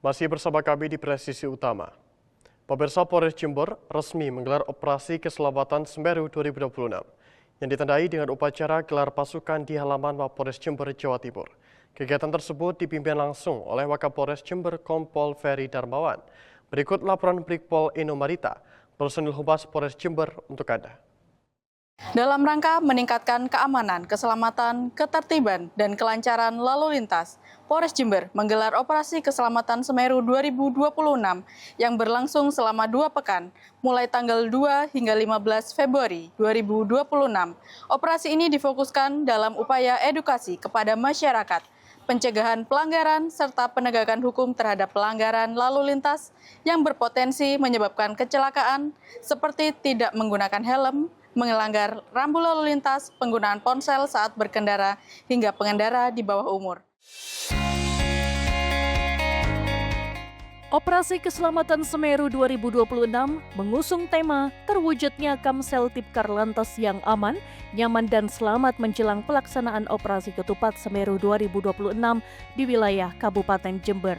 Masih bersama kami di Presisi Utama. Pemirsa, Polres Jember resmi menggelar Operasi Keselamatan Semeru 2026 yang ditandai dengan upacara gelar pasukan di halaman Mapolres Jember, Jawa Timur. Kegiatan tersebut dipimpin langsung oleh Wakapolres Jember Kompol Ferry Darmawan. Berikut laporan Brigpol Eno Marita, personil Humas Polres Jember untuk Anda. Dalam rangka meningkatkan keamanan, keselamatan, ketertiban, dan kelancaran lalu lintas, Polres Jember menggelar Operasi Keselamatan Semeru 2026 yang berlangsung selama 2 pekan, mulai tanggal 2 hingga 15 Februari 2026. Operasi ini difokuskan dalam upaya edukasi kepada masyarakat, pencegahan pelanggaran, serta penegakan hukum terhadap pelanggaran lalu lintas yang berpotensi menyebabkan kecelakaan seperti tidak menggunakan helm, melanggar rambu lalu lintas, penggunaan ponsel saat berkendara, hingga pengendara di bawah umur. Operasi Keselamatan Semeru 2026 mengusung tema terwujudnya Kamseltipkar Lantas yang aman, nyaman dan selamat menjelang pelaksanaan Operasi Ketupat Semeru 2026 di wilayah Kabupaten Jember.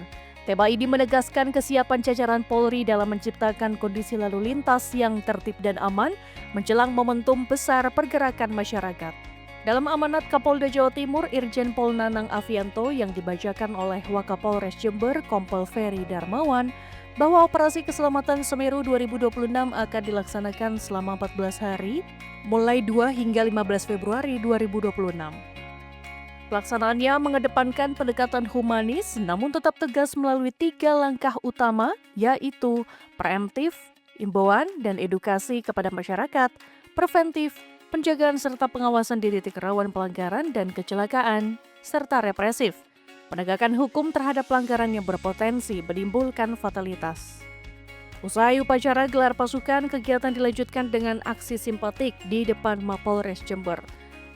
Tema ini menegaskan kesiapan jajaran Polri dalam menciptakan kondisi lalu lintas yang tertib dan aman menjelang momentum besar pergerakan masyarakat. Dalam amanat Kapolda Jawa Timur Irjen Pol Nanang Afianto yang dibacakan oleh Wakapolres Jember Kompol Ferry Darmawan, bahwa Operasi Keselamatan Semeru 2026 akan dilaksanakan selama 14 hari, mulai 2 hingga 15 Februari 2026. Pelaksanaannya mengedepankan pendekatan humanis namun tetap tegas melalui 3 langkah utama, yaitu preemptif, imbauan dan edukasi kepada masyarakat, preventif, penjagaan serta pengawasan di titik rawan pelanggaran dan kecelakaan, serta represif, penegakan hukum terhadap pelanggaran yang berpotensi menimbulkan fatalitas. Usai upacara gelar pasukan, kegiatan dilanjutkan dengan aksi simpatik di depan Mapolres Jember.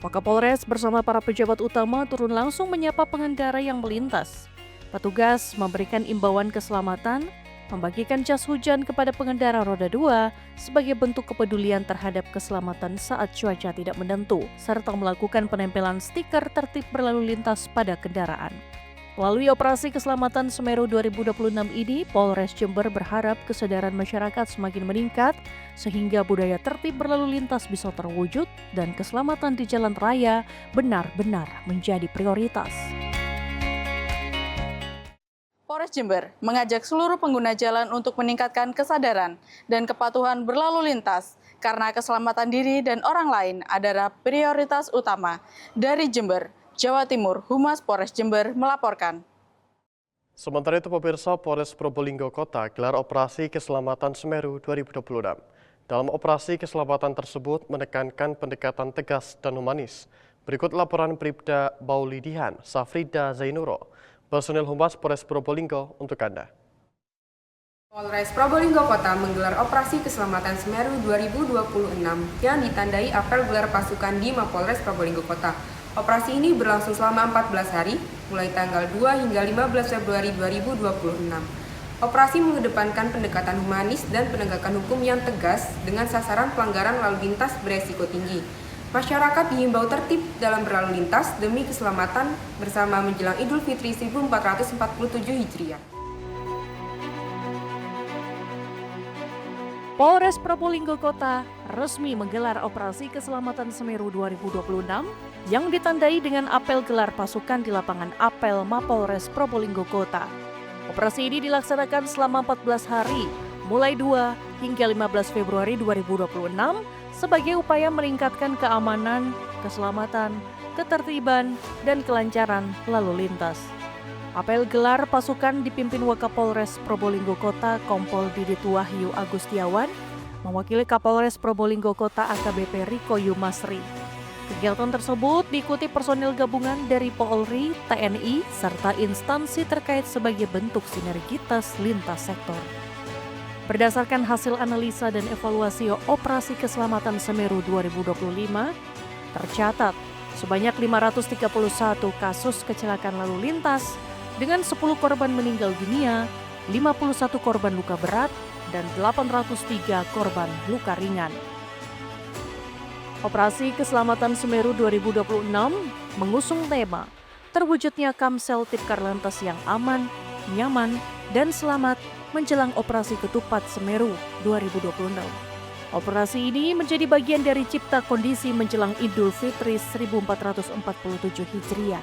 Wakapolres bersama para pejabat utama turun langsung menyapa pengendara yang melintas. Petugas memberikan imbauan keselamatan, membagikan jas hujan kepada pengendara roda 2 sebagai bentuk kepedulian terhadap keselamatan saat cuaca tidak menentu, serta melakukan penempelan stiker tertib berlalu lintas pada kendaraan. Melalui Operasi Keselamatan Semeru 2026 ini, Polres Jember berharap kesadaran masyarakat semakin meningkat sehingga budaya tertib berlalu lintas bisa terwujud dan keselamatan di jalan raya benar-benar menjadi prioritas. Polres Jember mengajak seluruh pengguna jalan untuk meningkatkan kesadaran dan kepatuhan berlalu lintas karena keselamatan diri dan orang lain adalah prioritas utama. Dari Jember, Jawa Timur, Humas Polres Jember melaporkan. Sementara itu, pemirsa, Polres Probolinggo Kota gelar Operasi Keselamatan Semeru 2026. Dalam operasi keselamatan tersebut menekankan pendekatan tegas dan humanis. Berikut laporan Bribda Baulidihan Safrida Zainuro, personil Humas Polres Probolinggo untuk Anda. Polres Probolinggo Kota menggelar Operasi Keselamatan Semeru 2026 yang ditandai apel gelar pasukan di Mapolres Probolinggo Kota. Operasi ini berlangsung selama 14 hari, mulai tanggal 2 hingga 15 Februari 2026. Operasi mengedepankan pendekatan humanis dan penegakan hukum yang tegas dengan sasaran pelanggaran lalu lintas beresiko tinggi. Masyarakat dihimbau tertib dalam berlalu lintas demi keselamatan bersama menjelang Idul Fitri 1447 Hijriah. Polres Probolinggo Kota resmi menggelar Operasi Keselamatan Semeru 2026 yang ditandai dengan apel gelar pasukan di lapangan apel Mapolres Probolinggo Kota. Operasi ini dilaksanakan selama 14 hari, mulai 2 hingga 15 Februari 2026 sebagai upaya meningkatkan keamanan, keselamatan, ketertiban, dan kelancaran lalu lintas. Apel gelar pasukan dipimpin Wakapolres Probolinggo Kota Kompol Didit Wahyu Agustiawan, mewakili Kapolres Probolinggo Kota AKBP Riko Yumasri. Kegiatan tersebut diikuti personil gabungan dari Polri, TNI, serta instansi terkait sebagai bentuk sinergitas lintas sektor. Berdasarkan hasil analisa dan evaluasi Operasi Keselamatan Semeru 2025, tercatat sebanyak 531 kasus kecelakaan lalu lintas dengan 10 korban meninggal dunia, 51 korban luka berat, dan 803 korban luka ringan. Operasi Keselamatan Semeru 2026 mengusung tema terwujudnya Kamseltipkar Lantas yang aman, nyaman, dan selamat menjelang Operasi Ketupat Semeru 2026. Operasi ini menjadi bagian dari cipta kondisi menjelang Idul Fitri 1447 Hijriah.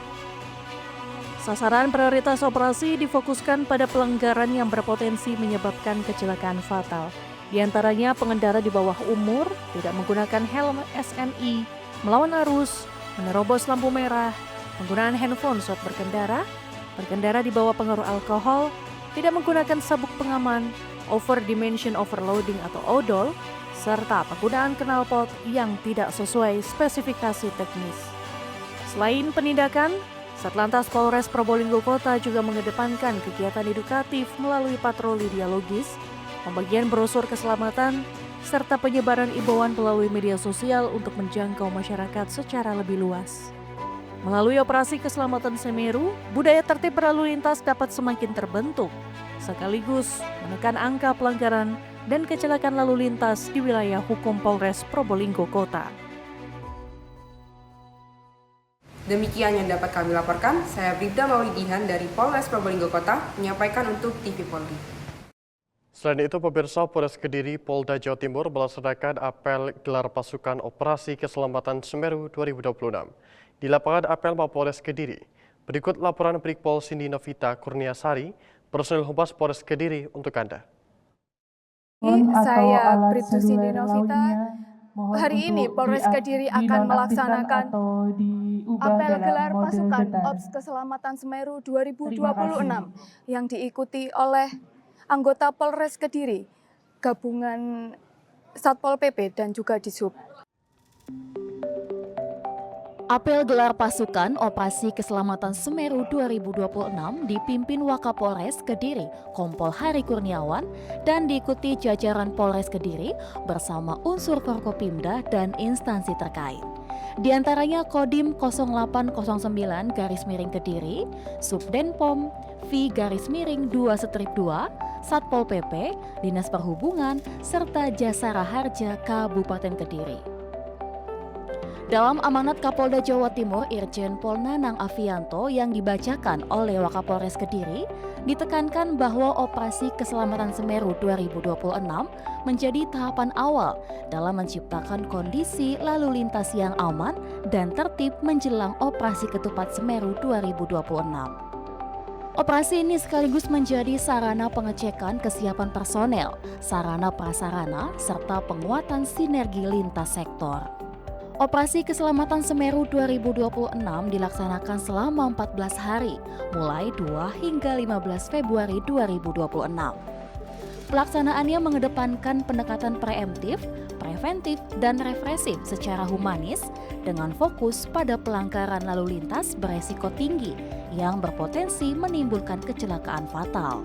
Sasaran prioritas operasi difokuskan pada pelanggaran yang berpotensi menyebabkan kecelakaan fatal. Di antaranya pengendara di bawah umur, tidak menggunakan helm SNI, melawan arus, menerobos lampu merah, penggunaan handphone saat berkendara, berkendara di bawah pengaruh alkohol, tidak menggunakan sabuk pengaman, over dimension overloading atau odol, serta penggunaan knalpot yang tidak sesuai spesifikasi teknis. Selain penindakan, Satlantas Polres Probolinggo Kota juga mengedepankan kegiatan edukatif melalui patroli dialogis, pembagian brosur keselamatan, serta penyebaran imbauan melalui media sosial untuk menjangkau masyarakat secara lebih luas. Melalui operasi keselamatan Semeru, budaya tertib berlalu lintas dapat semakin terbentuk, sekaligus menekan angka pelanggaran dan kecelakaan lalu lintas di wilayah hukum Polres Probolinggo Kota. Demikian yang dapat kami laporkan. Saya Bribda Maulidihan dari Polres Probolinggo Kota menyampaikan untuk TV Polri. Selain itu, pemirsa, Polres Kediri, Polda Jawa Timur melaksanakan apel gelar pasukan Operasi Keselamatan Semeru 2026 di lapangan apel Mapolres Kediri. Berikut laporan Brigpol Cindy Novita Kurniasari, personil Humas Polres Kediri untuk Anda. Saya Bribtu Cindy Novita. Hari ini Polres Kediri akan melaksanakan apel gelar pasukan Ops Keselamatan Semeru 2026 yang diikuti oleh anggota Polres Kediri, gabungan Satpol PP dan juga Disub. Apel gelar pasukan Operasi Keselamatan Semeru 2026 dipimpin Wakapolres Kediri, Kompol Hari Kurniawan, dan diikuti jajaran Polres Kediri bersama unsur Forkopimda dan instansi terkait. Di antaranya Kodim 0809 garis miring Kediri, Subdenpom V-2-2, Satpol PP, Dinas Perhubungan, serta Jasara Harja Kabupaten Kediri. Dalam amanat Kapolda Jawa Timur Irjen Pol Nanang Afianto yang dibacakan oleh Wakapolres Kediri, ditekankan bahwa Operasi Keselamatan Semeru 2026 menjadi tahapan awal dalam menciptakan kondisi lalu lintas yang aman dan tertib menjelang Operasi Ketupat Semeru 2026. Operasi ini sekaligus menjadi sarana pengecekan kesiapan personel, sarana prasarana, serta penguatan sinergi lintas sektor. Operasi Keselamatan Semeru 2026 dilaksanakan selama 14 hari, mulai 2 hingga 15 Februari 2026. Pelaksanaannya mengedepankan pendekatan preemptif, preventif, dan represif secara humanis dengan fokus pada pelanggaran lalu lintas beresiko tinggi yang berpotensi menimbulkan kecelakaan fatal.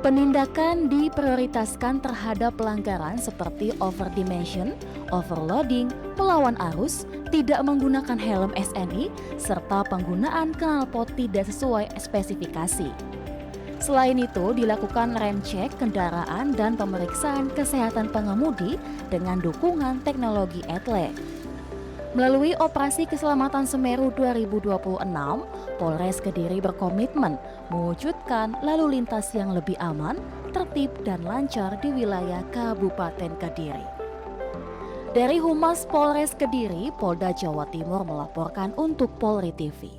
Penindakan diprioritaskan terhadap pelanggaran seperti overdimension, overloading, melawan arus, tidak menggunakan helm SNI, serta penggunaan knalpot tidak sesuai spesifikasi. Selain itu, dilakukan rem cek kendaraan dan pemeriksaan kesehatan pengemudi dengan dukungan teknologi ETLE. Melalui Operasi Keselamatan Semeru 2026, Polres Kediri berkomitmen mewujudkan lalu lintas yang lebih aman, tertib, dan lancar di wilayah Kabupaten Kediri. Dari Humas Polres Kediri, Polda Jawa Timur melaporkan untuk Polri TV.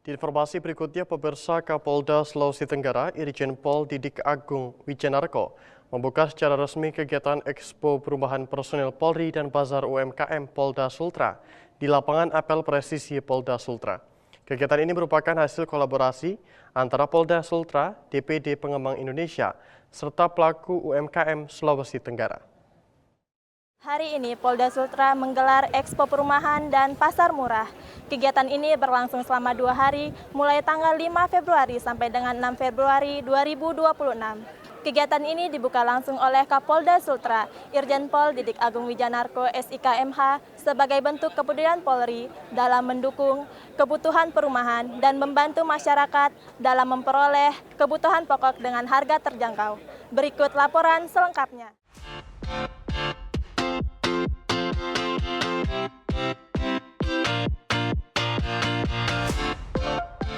Di informasi berikutnya, pemirsa, Kapolda Sulawesi Tenggara Irjen Pol Didik Agung Wijanarko membuka secara resmi kegiatan Expo Perumahan Personil Polri dan Bazar UMKM Polda Sultra di lapangan apel presisi Polda Sultra. Kegiatan ini merupakan hasil kolaborasi antara Polda Sultra, DPD Pengembang Indonesia, serta pelaku UMKM Sulawesi Tenggara. Hari ini Polda Sultra menggelar Expo Perumahan dan Pasar Murah. Kegiatan ini berlangsung selama 2 hari, mulai tanggal 5 Februari sampai dengan 6 Februari 2026. Kegiatan ini dibuka langsung oleh Kapolda Sultra, Irjen Pol Didik Agung Wijanarko SIKMH sebagai bentuk kepedulian Polri dalam mendukung kebutuhan perumahan dan membantu masyarakat dalam memperoleh kebutuhan pokok dengan harga terjangkau. Berikut laporan selengkapnya.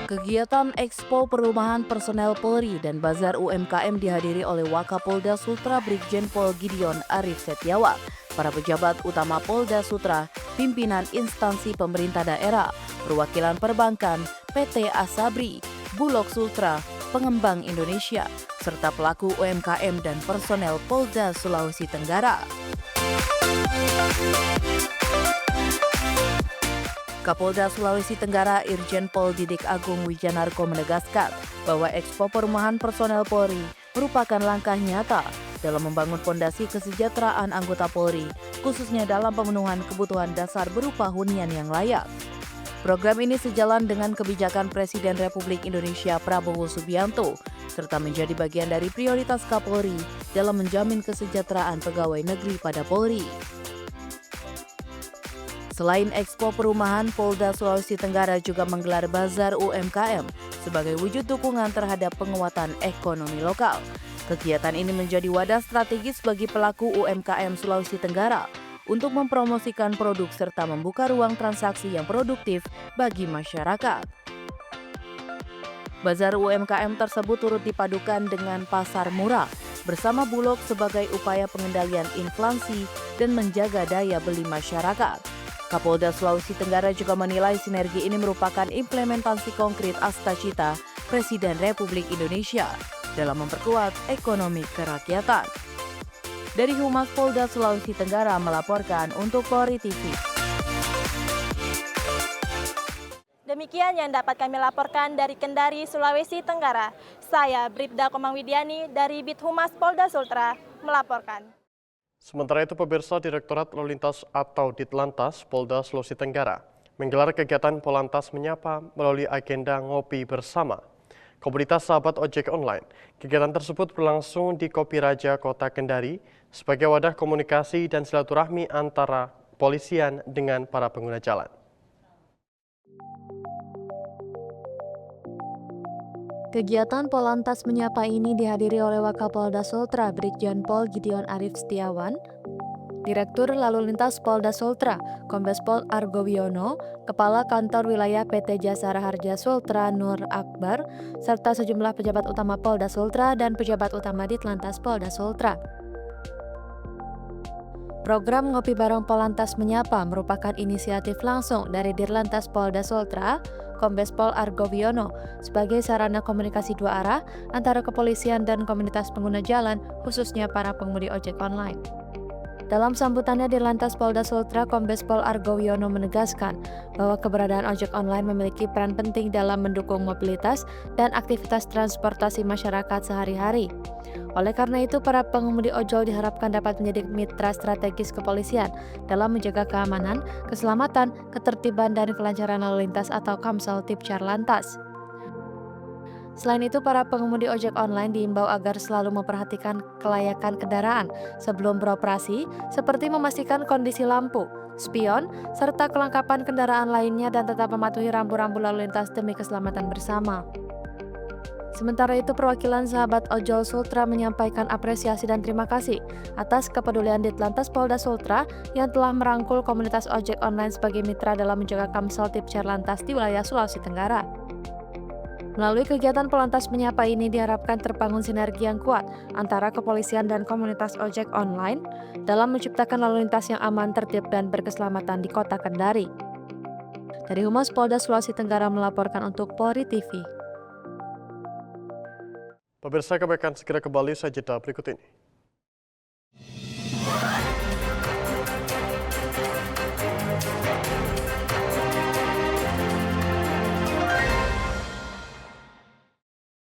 Kegiatan Expo Perumahan Personel Polri dan Bazar UMKM dihadiri oleh Wakapolda Sultra Brigjen Pol Gideon Arif Setiawan, para pejabat utama Polda Sultra, pimpinan instansi pemerintah daerah, perwakilan perbankan, PT Asabri, Bulog Sultra, pengembang Indonesia, serta pelaku UMKM dan personel Polda Sulawesi Tenggara. Kapolda Sulawesi Tenggara Irjen Pol Didik Agung Wijanarko menegaskan bahwa Expo Perumahan Personel Polri merupakan langkah nyata dalam membangun fondasi kesejahteraan anggota Polri, khususnya dalam pemenuhan kebutuhan dasar berupa hunian yang layak. Program ini sejalan dengan kebijakan Presiden Republik Indonesia Prabowo Subianto, serta menjadi bagian dari prioritas Kapolri dalam menjamin kesejahteraan pegawai negeri pada Polri. Selain Expo Perumahan, Polda Sulawesi Tenggara juga menggelar Bazar UMKM sebagai wujud dukungan terhadap penguatan ekonomi lokal. Kegiatan ini menjadi wadah strategis bagi pelaku UMKM Sulawesi Tenggara untuk mempromosikan produk serta membuka ruang transaksi yang produktif bagi masyarakat. Bazar UMKM tersebut turut dipadukan dengan pasar murah bersama Bulog sebagai upaya pengendalian inflasi dan menjaga daya beli masyarakat. Kapolda Sulawesi Tenggara juga menilai sinergi ini merupakan implementasi konkret Astacita Presiden Republik Indonesia dalam memperkuat ekonomi kerakyatan. Dari Humas Polda Sulawesi Tenggara melaporkan untuk Polri TV. Demikian yang dapat kami laporkan dari Kendari, Sulawesi Tenggara. Saya Bribda Komang Widiani dari Bid Humas Polda Sultra melaporkan. Sementara itu, pemirsa, Direktorat Lalu Lintas atau Ditlantas Polda Sulawesi Tenggara menggelar kegiatan Polantas Menyapa melalui agenda Ngopi Bersama komunitas sahabat ojek online. Kegiatan tersebut berlangsung di Kopi Raja, Kota Kendari, sebagai wadah komunikasi dan silaturahmi antara kepolisian dengan para pengguna jalan. Kegiatan Polantas Menyapa ini dihadiri oleh Wakapolda Sultra Brigjen Pol Gideon Arif Setiawan, Direktur Lalu Lintas Polda Sultra Kombes Pol Argo Wiono, Kepala Kantor Wilayah PT Jasara Harja Sultra Nur Akbar, serta sejumlah pejabat utama Polda Sultra dan pejabat utama Ditlantas Polda Sultra. Program Ngopi Bareng Polantas Menyapa merupakan inisiatif langsung dari Dirlantas Polda Sultra, Kombes Pol Argo Wiono, sebagai sarana komunikasi dua arah antara kepolisian dan komunitas pengguna jalan, khususnya para pengemudi ojek online. Dalam sambutannya, Dirlantas Polda Sultra, Kombes Pol Argo Wiono menegaskan bahwa keberadaan ojek online memiliki peran penting dalam mendukung mobilitas dan aktivitas transportasi masyarakat sehari-hari. Oleh karena itu, para pengemudi ojol diharapkan dapat menjadi mitra strategis kepolisian dalam menjaga keamanan, keselamatan, ketertiban, dan kelancaran lalu lintas atau Kamseltib Carlantas. Selain itu, para pengemudi ojek online diimbau agar selalu memperhatikan kelayakan kendaraan sebelum beroperasi, seperti memastikan kondisi lampu, spion, serta kelengkapan kendaraan lainnya dan tetap mematuhi rambu-rambu lalu lintas demi keselamatan bersama. Sementara itu, perwakilan sahabat ojol Sultra menyampaikan apresiasi dan terima kasih atas kepedulian Ditlantas Polda Sultra yang telah merangkul komunitas ojek online sebagai mitra dalam menjaga Kamseltib Carlantas di wilayah Sulawesi Tenggara. Melalui kegiatan Polantas Menyapa ini diharapkan terbangun sinergi yang kuat antara kepolisian dan komunitas ojek online dalam menciptakan lalu lintas yang aman, tertib, dan berkeselamatan di Kota Kendari. Dari Humas Polda Sulawesi Tenggara melaporkan untuk Polri TV. Pemirsa, kami akan segera kembali usai jeda berikut ini.